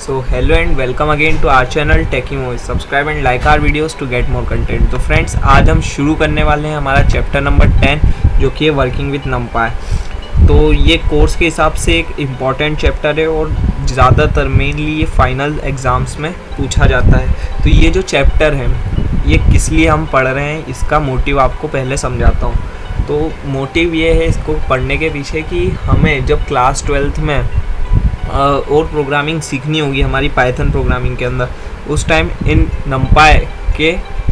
So hello and welcome again to our channel Techimo. Subscribe and like our videos to get more content. तो friends आज हम शुरू करने वाले हैं हमारा चैप्टर नंबर 10 जो कि है वर्किंग विथ नमपाई। तो ये कोर्स के हिसाब से एक इम्पॉर्टेंट चैप्टर है और ज़्यादातर मेनली ये फाइनल एग्ज़ाम्स में पूछा जाता है। तो ये जो चैप्टर है ये किस लिए हम पढ़ रहे हैं इसका मोटिव आपको पहले समझाता हूँ। तो मोटिव ये है इसको पढ़ने के पीछे कि हमें जब क्लास 12th में और प्रोग्रामिंग सीखनी होगी हमारी पाइथन प्रोग्रामिंग के अंदर, उस टाइम इन नमपाई के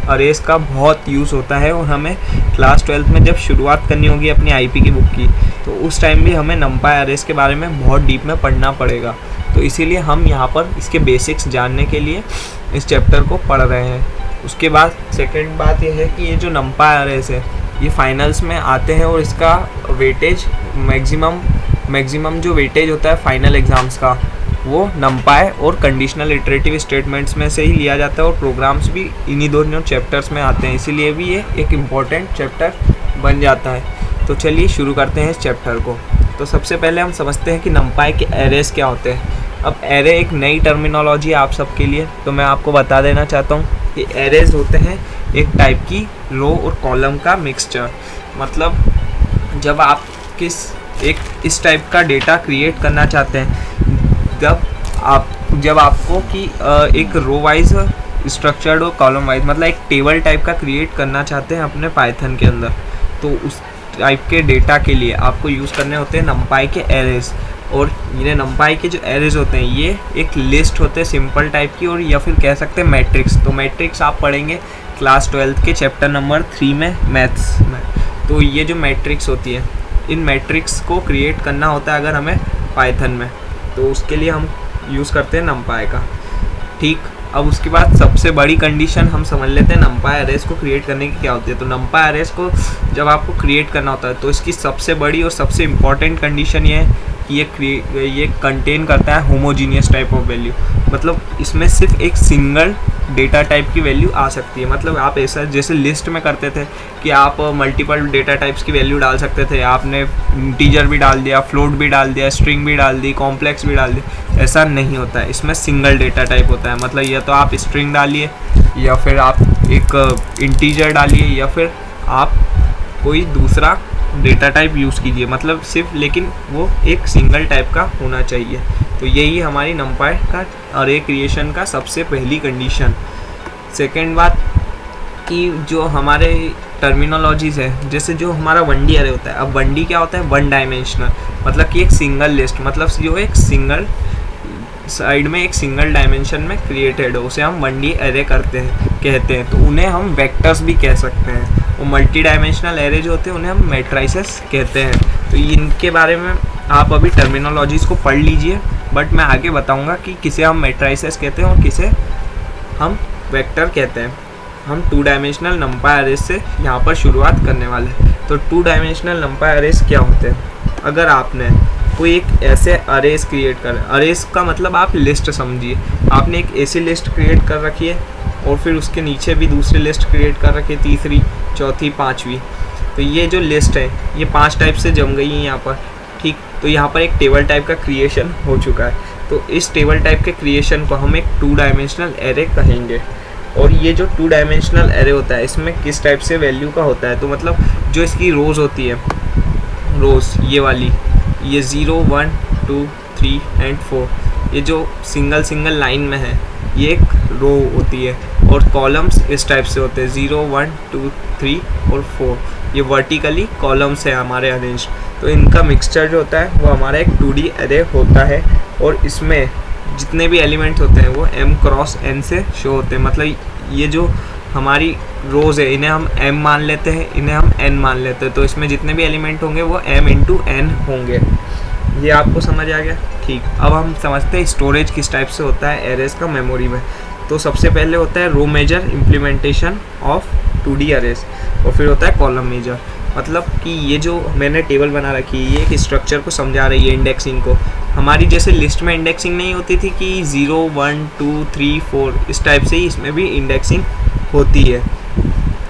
अरेज का बहुत यूज़ होता है और हमें क्लास 12th में जब शुरुआत करनी होगी अपनी आईपी की बुक की तो उस टाइम भी हमें नमपाई अरेज के बारे में बहुत डीप में पढ़ना पड़ेगा। तो इसीलिए हम यहाँ पर इसके बेसिक्स जानने के लिए इस चैप्टर को पढ़ रहे हैं। उसके बाद सेकेंड बात यह है कि ये जो नमपाई अरेज है ये फाइनल्स में आते हैं और इसका वेटेज मैक्सिमम जो वेटेज होता है फाइनल एग्ज़ाम्स का वो नमपाई और कंडीशनल इटरेटिव स्टेटमेंट्स में से ही लिया जाता है और प्रोग्राम्स भी इन्हीं दोनों चैप्टर्स में आते हैं, इसीलिए भी ये एक इम्पॉर्टेंट चैप्टर बन जाता है। तो चलिए शुरू करते हैं इस चैप्टर को। तो सबसे पहले हम समझते हैं कि नमपाई के एरेज क्या होते हैं। अब एरे एक नई टर्मिनोलॉजी है आप सबके लिए, तो मैं आपको बता देना चाहता हूँ कि एरेज होते हैं एक टाइप की रो और कॉलम का मिक्सचर। मतलब जब आप इस टाइप का डेटा क्रिएट करना चाहते हैं, जब आपको कि एक रो वाइज स्ट्रक्चर्ड और कॉलम वाइज मतलब एक टेबल टाइप का क्रिएट करना चाहते हैं अपने पाइथन के अंदर, तो उस टाइप के डेटा के लिए आपको यूज़ करने होते हैं नमपाई के एरेज। और ये नमपाई के जो एरेज होते हैं ये एक लिस्ट होते हैं सिंपल टाइप की, और या फिर कह सकते हैं मैट्रिक्स। तो मैट्रिक्स आप पढ़ेंगे क्लास 12th के चैप्टर नंबर 3 में मैथ्स में। तो ये जो मैट्रिक्स होती है इन मैट्रिक्स को क्रिएट करना होता है अगर हमें पाइथन में, तो उसके लिए हम यूज़ करते हैं नमपाई का। ठीक, अब उसके बाद सबसे बड़ी कंडीशन हम समझ लेते हैं नमपाई अरेज को क्रिएट करने की क्या होती है। तो नमपाई अरेज को जब आपको क्रिएट करना होता है तो इसकी सबसे बड़ी और सबसे इम्पॉर्टेंट कंडीशन ये है कि ये कंटेन करता है होमोजीनियस टाइप ऑफ वैल्यू। मतलब इसमें सिर्फ एक सिंगल डेटा टाइप की वैल्यू आ सकती है। मतलब आप ऐसा जैसे लिस्ट में करते थे कि आप मल्टीपल डेटा टाइप्स की वैल्यू डाल सकते थे, आपने इंटीजर भी डाल दिया, फ्लोट भी डाल दिया, स्ट्रिंग भी डाल दी, कॉम्प्लेक्स भी डाल दिया, ऐसा नहीं होता है। इसमें सिंगल डेटा टाइप होता है। मतलब या तो आप स्ट्रिंग डालिए या फिर आप एक इंटीजर डालिए या फिर आप कोई दूसरा डेटा टाइप यूज़ कीजिए, मतलब सिर्फ लेकिन वो एक सिंगल टाइप का होना चाहिए। तो यही हमारी नमपाई का अरे क्रिएशन का सबसे पहली कंडीशन। सेकेंड बात कि जो हमारे टर्मिनोलॉजीज़ है, जैसे जो हमारा 1D अरे होता है। अब 1D क्या होता है? वन डायमेंशनल, मतलब कि एक सिंगल लिस्ट, मतलब जो एक सिंगल साइड में एक सिंगल डायमेंशन में क्रिएटेड हो उसे हम 1D अरे कहते हैं। तो उन्हें हम वेक्टर्स भी कह सकते हैं। वो मल्टी डायमेंशनल एरे जो होते हैं उन्हें हम मैट्राइसेस कहते हैं। तो इनके बारे में आप अभी टर्मिनोलॉजीज़ को पढ़ लीजिए, बट मैं आगे बताऊंगा कि किसे हम मैट्राइसेस कहते हैं और किसे हम वेक्टर कहते हैं। हम 2 डायमेंशनल नमपाई अरेज से यहाँ पर शुरुआत करने वाले हैं। तो 2 डायमेंशनल नमपाई अरेज क्या होते हैं? अगर आपने कोई एक ऐसे अरेज क्रिएट कर, अरेज का मतलब आप लिस्ट समझिए, आपने एक ऐसी लिस्ट क्रिएट कर रखी है और फिर उसके नीचे भी दूसरी लिस्ट क्रिएट कर रखी है, तीसरी, चौथी, पाँचवीं। तो ये जो लिस्ट है ये 5 टाइप से जम गई है यहाँ पर। ठीक, तो यहाँ पर एक टेबल टाइप का क्रिएशन हो चुका है। तो इस टेबल टाइप के क्रिएशन को हम एक 2 डायमेंशनल एरे कहेंगे। और ये जो 2 डायमेंशनल एरे होता है इसमें किस टाइप से वैल्यू का होता है? तो मतलब जो इसकी रोज़ होती है, रोज़ ये वाली, ये 0, 1, 2, 3 एंड 4, ये जो सिंगल लाइन में है ये एक रो होती है। और कॉलम्स इस टाइप से होते हैं 0, 1, 2, 3 और 4, ये वर्टिकली कॉलम्स है हमारे अरेंज। तो इनका मिक्सचर जो होता है वो हमारा एक 2D अरे होता है और इसमें जितने भी एलिमेंट्स होते हैं वो m क्रॉस n से शो होते हैं। मतलब ये जो हमारी रोज़ है इन्हें हम m मान लेते हैं, इन्हें हम n मान लेते हैं। तो इसमें जितने भी एलिमेंट होंगे वो m इंटू n होंगे। ये आपको समझ आ गया? ठीक, अब हम समझते हैं स्टोरेज किस टाइप से होता है एरेज का मेमोरी में। तो सबसे पहले होता है row major implementation of 2D arrays और फिर होता है कॉलम मेजर। मतलब कि ये जो मैंने टेबल बना रखी है ये एक स्ट्रक्चर को समझा रही है, इंडेक्सिंग को। हमारी जैसे लिस्ट में इंडेक्सिंग नहीं होती थी कि 0, 1, 2, 3, 4, इस टाइप से ही इसमें भी इंडेक्सिंग होती है।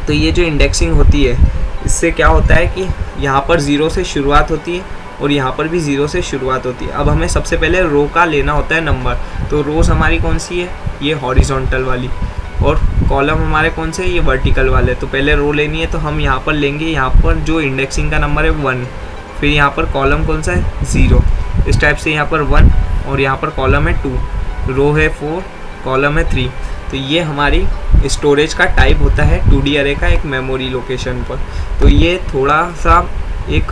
तो ये जो इंडेक्सिंग होती है इससे क्या होता है कि यहाँ पर 0 से शुरुआत होती है और यहाँ पर भी 0 से शुरुआत होती है। अब हमें सबसे पहले रो का लेना होता है नंबर, तो रोज हमारी कौन सी है, ये हॉरिजॉन्टल वाली, और कॉलम हमारे कौन से, ये वर्टिकल वाले। तो पहले रो लेनी है, तो हम यहाँ पर लेंगे, यहाँ पर जो इंडेक्सिंग का नंबर है 1, फिर यहाँ पर कॉलम कौन सा है 0, इस टाइप से यहाँ पर 1, और यहाँ पर कॉलम है 2, रो है 4, कॉलम है 3। तो ये हमारी स्टोरेज का टाइप होता है 2D अरे का एक मेमोरी लोकेशन पर। तो ये थोड़ा सा एक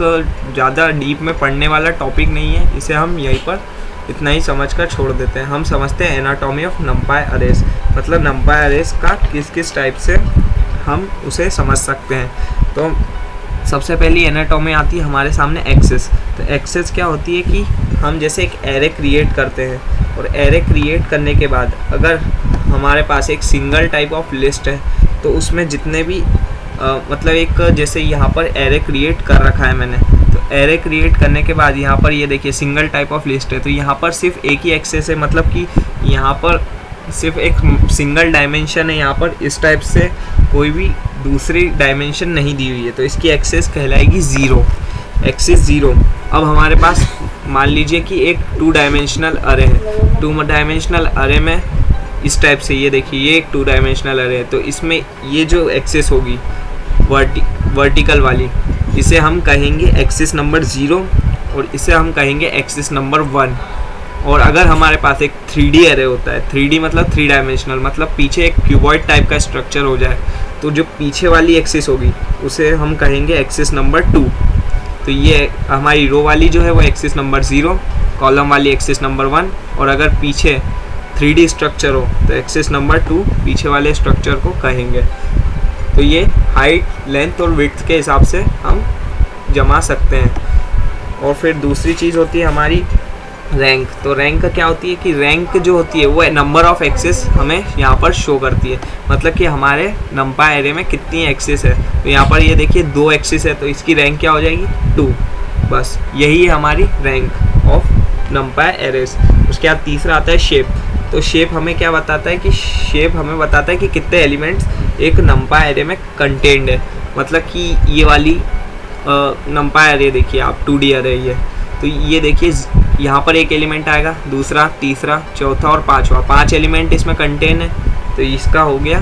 ज़्यादा डीप में पढ़ने वाला टॉपिक नहीं है, इसे हम यहीं पर इतना ही समझकर छोड़ देते हैं। हम समझते हैं एनाटॉमी ऑफ नंपाई अरेज, मतलब नंपाई अरेज का किस किस टाइप से हम उसे समझ सकते हैं। तो सबसे पहली एनाटॉमी आती है हमारे सामने एक्सेस। तो एक्सेस क्या होती है कि हम जैसे एक एरे क्रिएट करते हैं, और एरे क्रिएट करने के बाद अगर हमारे पास एक सिंगल टाइप ऑफ लिस्ट है, तो उसमें जितने भी मतलब एक जैसे यहाँ पर एरे क्रिएट कर रखा है मैंने, तो एरे क्रिएट करने के बाद यहाँ पर ये देखिए सिंगल टाइप ऑफ लिस्ट है, तो यहाँ पर सिर्फ एक ही एक्सेस है, मतलब कि यहाँ पर सिर्फ एक सिंगल डायमेंशन है, यहाँ पर इस टाइप से कोई भी दूसरी डायमेंशन नहीं दी हुई है, तो इसकी एक्सेस कहलाएगी 0, एक्सिस 0। अब हमारे पास मान लीजिए कि एक 2 डायमेंशनल अरे है, 2 डायमेंशनल अरे में इस टाइप से, ये देखिए ये एक 2 डायमेंशनल अरे है, तो इसमें ये जो एक्सेस होगी वर्टिकल वाली, इसे हम कहेंगे एक्सिस नंबर 0, और इसे हम कहेंगे एक्सिस नंबर 1। और अगर हमारे पास एक 3D एरे होता है, 3D मतलब 3 डायमेंशनल, मतलब पीछे एक क्यूबॉइड टाइप का स्ट्रक्चर हो जाए, तो जो पीछे वाली एक्सिस होगी उसे हम कहेंगे एक्सिस नंबर 2। तो ये हमारी रो वाली जो है वो एक्सिस नंबर 0, कॉलम वाली एक्सिस नंबर 1, और अगर पीछे 3D स्ट्रक्चर हो तो एक्सिस नंबर 2 पीछे वाले स्ट्रक्चर को कहेंगे। तो ये हाइट, लेंथ और विड्थ के हिसाब से हम जमा सकते हैं। और फिर दूसरी चीज़ होती है हमारी रैंक। तो रैंक क्या होती है कि रैंक जो होती है वो नंबर ऑफ एक्सेस हमें यहाँ पर शो करती है, मतलब कि हमारे नंपाई एरे में कितनी एक्सेस है। तो यहाँ पर ये देखिए 2 एक्सेस है, तो इसकी रैंक क्या हो जाएगी 2, बस यही है हमारी रैंक ऑफ नंपाई एरेस। उसके बाद तीसरा आता है शेप। तो शेप हमें क्या बताता है कि शेप हमें बताता है कि कितने एलिमेंट्स एक नंपाई एरे में कंटेंड है, मतलब कि ये वाली नंपाई एरे देखिए आप 2D एरे ये, तो ये देखिए यहाँ पर एक एलिमेंट आएगा, दूसरा, तीसरा, चौथा और पांचवा, 5 एलिमेंट इसमें कंटेन है। तो इसका हो गया,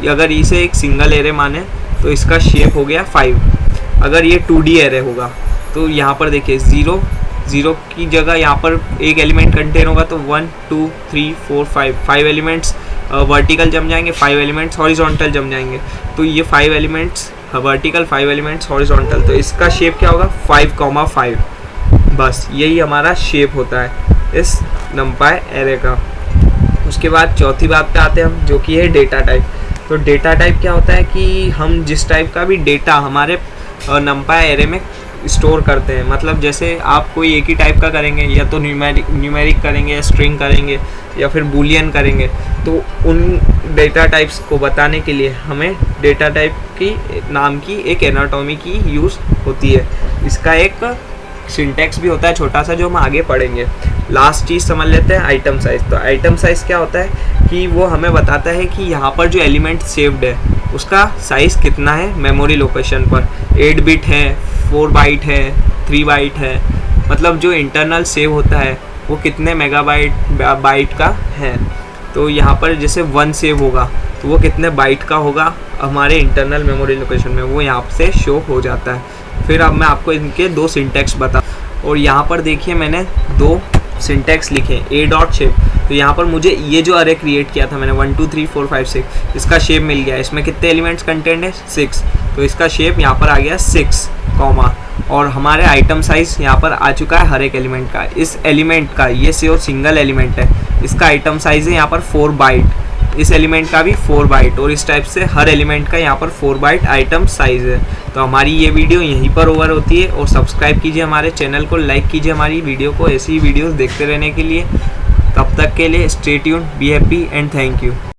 अगर इसे एक सिंगल एरे माने तो इसका शेप हो गया 5। अगर ये 2D एरे होगा तो यहाँ पर देखिए 0 की जगह यहाँ पर एक एलिमेंट कंटेन होगा, तो 1 2 3 4 5 एलिमेंट्स वर्टिकल जम जाएंगे, 5 एलिमेंट्स हॉरिजॉन्टल जम जाएंगे। तो ये 5 एलिमेंट्स वर्टिकल, 5 एलिमेंट्स हॉरिजॉन्टल, तो इसका शेप क्या होगा 5,5। बस यही हमारा शेप होता है इस नंपाई एरे का। उसके बाद चौथी बात पे आते हैं हम, जो कि है डेटा टाइप। तो डेटा टाइप क्या होता है कि हम जिस टाइप का भी डेटा हमारे नंपाई एरे में स्टोर करते हैं, मतलब जैसे आप कोई एक ही टाइप का करेंगे, या तो न्यूमेरिक करेंगे, या स्ट्रिंग करेंगे, या फिर बूलियन करेंगे, तो उन डेटा टाइप्स को बताने के लिए हमें डेटा टाइप की नाम की एक एनाटॉमी की यूज़ होती है। इसका एक सिंटैक्स भी होता है छोटा सा, जो हम आगे पढ़ेंगे। लास्ट चीज़ समझ लेते हैं आइटम साइज़। तो आइटम साइज़ क्या होता है कि वो हमें बताता है कि यहाँ पर जो एलिमेंट सेव्ड है उसका साइज़ कितना है मेमोरी लोकेशन पर। 8 बिट है, 4 बाइट है, 3 बाइट है, मतलब जो इंटरनल सेव होता है वो कितने बाइट का है। तो यहाँ पर जैसे 1 सेव होगा तो वो कितने बाइट का होगा हमारे इंटरनल मेमोरी लोकेशन में, वो यहाँ से शो हो जाता है। फिर अब मैं आपको इनके 2 सिंटैक्स बता, और यहाँ पर देखिए मैंने 2 सिंटैक्स लिखे, ए डॉट शेप। तो यहाँ पर मुझे ये जो अरे क्रिएट किया था मैंने 1 2 3 4 5 6, इसका शेप मिल गया। इसमें कितने एलिमेंट्स कंटेंट है 6, तो इसका शेप यहाँ पर आ गया 6, और हमारे आइटम साइज यहाँ पर आ चुका है हर एक एलिमेंट का। इस एलिमेंट का, ये सिंगल एलिमेंट है, इसका आइटम साइज है यहाँ पर 4 बाइट, इस एलिमेंट का भी 4 बाइट, और इस टाइप से हर एलिमेंट का यहाँ पर 4 बाइट आइटम साइज है। तो हमारी ये वीडियो यहीं पर ओवर होती है, और सब्सक्राइब कीजिए हमारे चैनल को, लाइक कीजिए हमारी वीडियो को ऐसी ही वीडियोस देखते रहने के लिए। तब तक के लिए stay tuned, be happy and thank you.